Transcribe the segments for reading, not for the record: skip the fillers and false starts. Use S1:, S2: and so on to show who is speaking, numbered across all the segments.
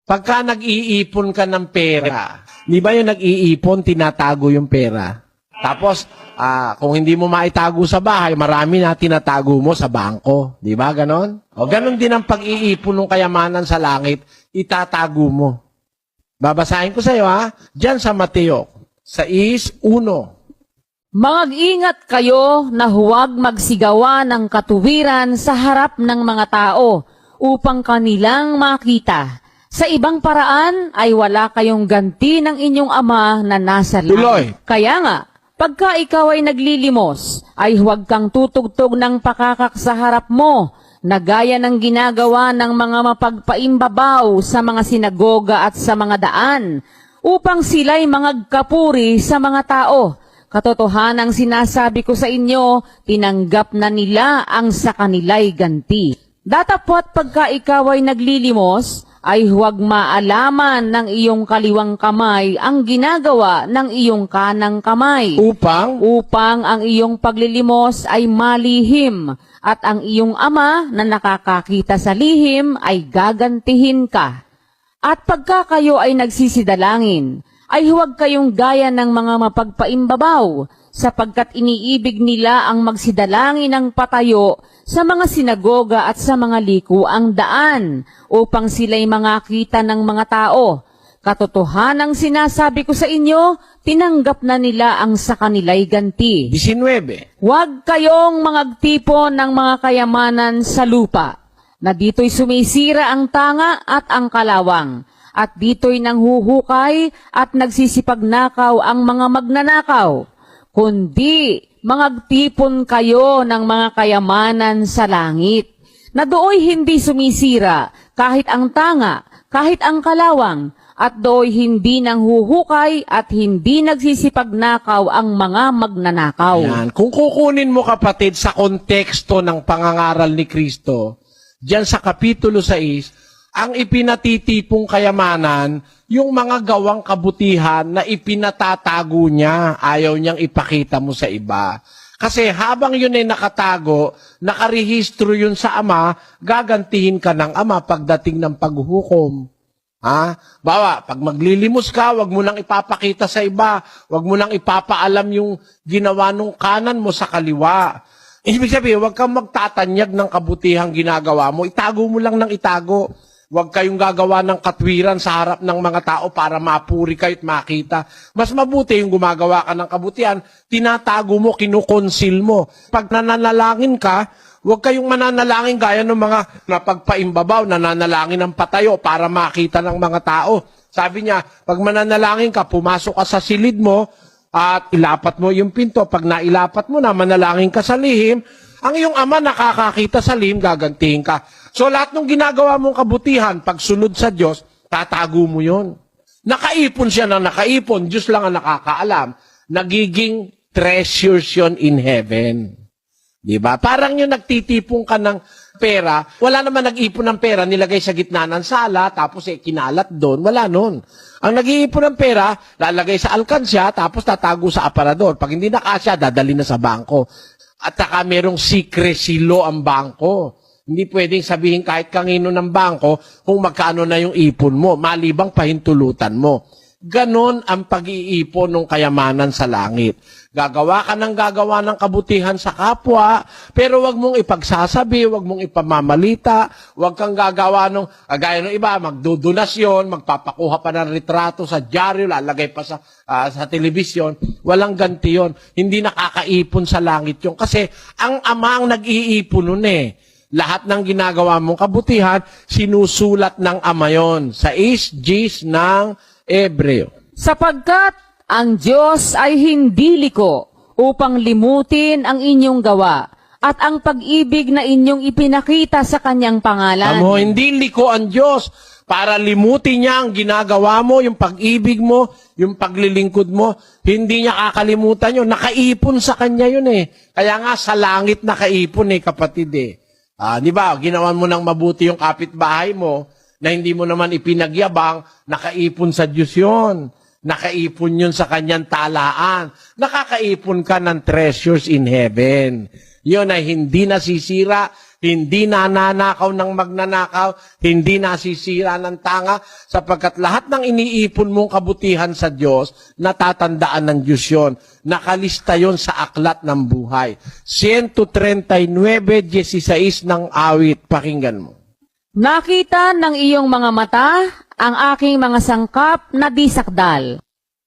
S1: Pagka nag-iipon ka ng pera, di ba yung nag-iipon, tinatago yung pera? Tapos, kung hindi mo maitago sa bahay, marami na tinatago mo sa bangko. Di ba ganon? O ganon din ang pag-iipon ng kayamanan sa langit, itatago mo. Babasahin ko sa iyo Diyan sa Mateo 6:1.
S2: Mag-ingat kayo na huwag magsigawa ng katuwiran sa harap ng mga tao upang kanilang makita. Sa ibang paraan ay wala kayong ganti ng inyong ama na nasa langit.
S1: Tuloy.
S2: Kaya nga, pagka ikaw ay naglilimos, ay huwag kang tutugtog ng pakakak sa harap mo, na gaya ng ginagawa ng mga mapagpaimbabaw sa mga sinagoga at sa mga daan, upang sila'y mangagkapuri sa mga tao. Katotohanang sinasabi ko sa inyo, tinanggap na nila ang sa kanila'y ganti. Datapwat pagka ikaw ay naglilimos, ay huwag maalaman ng iyong kaliwang kamay ang ginagawa ng iyong kanang kamay. Upang ang iyong paglilimos ay malihim, at ang iyong ama na nakakakita sa lihim ay gagantihin ka. At pagka kayo ay nagsisidalangin, ay huwag kayong gaya ng mga mapagpaimbabaw, sapagkat iniibig nila ang magsidalangin ng patayo sa mga sinagoga at sa mga likuang daan, upang sila'y makita ng mga tao. Katotohanang sinasabi ko sa inyo, tinanggap na nila ang sa kanila'y ganti.
S1: 19.
S2: Huwag kayong mangagtipon ng mga kayamanan sa lupa, na dito'y sumisira ang tanga at ang kalawang, at dito'y nanghuhukay at nagsisipagnakaw ang mga magnanakaw. Kundi mangagtipon kayo ng mga kayamanan sa langit, na dooy hindi sumisira kahit ang tanga, kahit ang kalawang, at dooy hindi nanghuhukay at hindi nagsisipagnakaw ang mga magnanakaw.
S1: Yan. Kung kukunin mo kapatid sa konteksto ng pangangaral ni Kristo, diyan sa Kapitulo 6, ang ipinatitipong kayamanan, yung mga gawang kabutihan na ipinatatago niya, ayaw niyang ipakita mo sa iba. Kasi habang yun ay nakatago, nakarehistro yun sa ama, gagantihin ka ng ama pagdating ng paghuhukom. Bawa, pag maglilimos ka, wag mo nang ipapakita sa iba, wag mo nang ipapaalam yung ginawa nung kanan mo sa kaliwa. Ibig sabihin, wag kang magtatanyag ng kabutihang ginagawa mo, itago mo lang ng itago. Huwag kayong gagawa ng katwiran sa harap ng mga tao para mapuri kayo at makita. Mas mabuti yung gumagawa ka ng kabutihan, tinatago mo, kinukonsil mo. Pag nananalangin ka, huwag kayong mananalangin gaya ng mga napagpaimbabaw, nananalangin ng patayo para makita ng mga tao. Sabi niya, pag mananalangin ka, pumasok ka sa silid mo at ilapat mo yung pinto. Pag nailapat mo na, manalangin ka sa lihim, ang iyong ama nakakakita sa lihim, gagantihin ka. So lahat ng ginagawa mong kabutihan, pagsunod sa Diyos, tatago mo yon. Nakaipon siya na nakaipon, Diyos lang ang nakakaalam. Nagiging treasures yun in heaven. Diba? Parang yung nagtitipong ka ng pera, wala naman nag-ipon ng pera, nilagay sa gitna ng sala, tapos kinalat doon, wala nun. Ang nag-iipon ng pera, lalagay sa alkansya, tapos tatago sa aparador. Pag hindi nakasya, dadali na sa bangko. At saka merong secrecy law ang bangko. Hindi pwedeng sabihin kahit kanino ng bangko kung magkano na yung ipon mo, malibang pahintulutan mo. Ganon ang pag-iipon ng kayamanan sa langit. Gagawa ka ng gagawa ng kabutihan sa kapwa, pero wag mong ipagsasabi, wag mong ipamamalita, wag kang gagawa ng, gaya ng iba, magdodonasyon, magpapakuha pa ng retrato sa dyaryo, lalagay pa sa telebisyon. Walang ganti yun. Hindi nakakaipon sa langit yun. Kasi ang ama ang nag-iipon nun Lahat ng ginagawa mong kabutihan, sinusulat ng ama yon sa G's ng Ebreo.
S2: Sapagkat ang Diyos ay hindi liko upang limutin ang inyong gawa at ang pag-ibig na inyong ipinakita sa kanyang pangalan.
S1: Amo, hindi liko ang Diyos para limutin niya ang ginagawa mo, yung pag-ibig mo, yung paglilingkod mo. Hindi niya kakalimutan yun. Nakaipon sa kanya yun Kaya nga sa langit nakaipon kapatid di ba, ginawan mo ng mabuti yung kapitbahay mo na hindi mo naman ipinagyabang, nakaipon sa Diyos yun. Nakaipon yun sa kanyang talaan. Nakakaipon ka ng treasures in heaven. Yun ay hindi nasisira, hindi nananakaw ng magnanakaw, hindi nasisira ng tanga, sapagkat lahat ng iniipon mong kabutihan sa Diyos, natatandaan ng Diyos yun. Nakalista yon sa aklat ng buhay. 139:16 ng awit. Pakinggan mo.
S2: Nakita ng iyong mga mata ang aking mga sangkap na di sakdal.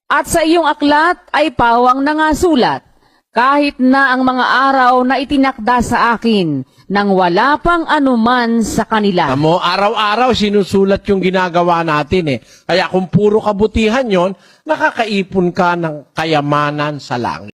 S2: At sa iyong aklat ay pawang nangasulat, kahit na ang mga araw na itinakda sa akin, nang wala pang anuman sa kanila.
S1: Amo, araw-araw sinusulat yung ginagawa natin eh. Kaya kung puro kabutihan yon, nakakaipon ka ng kayamanan sa langit.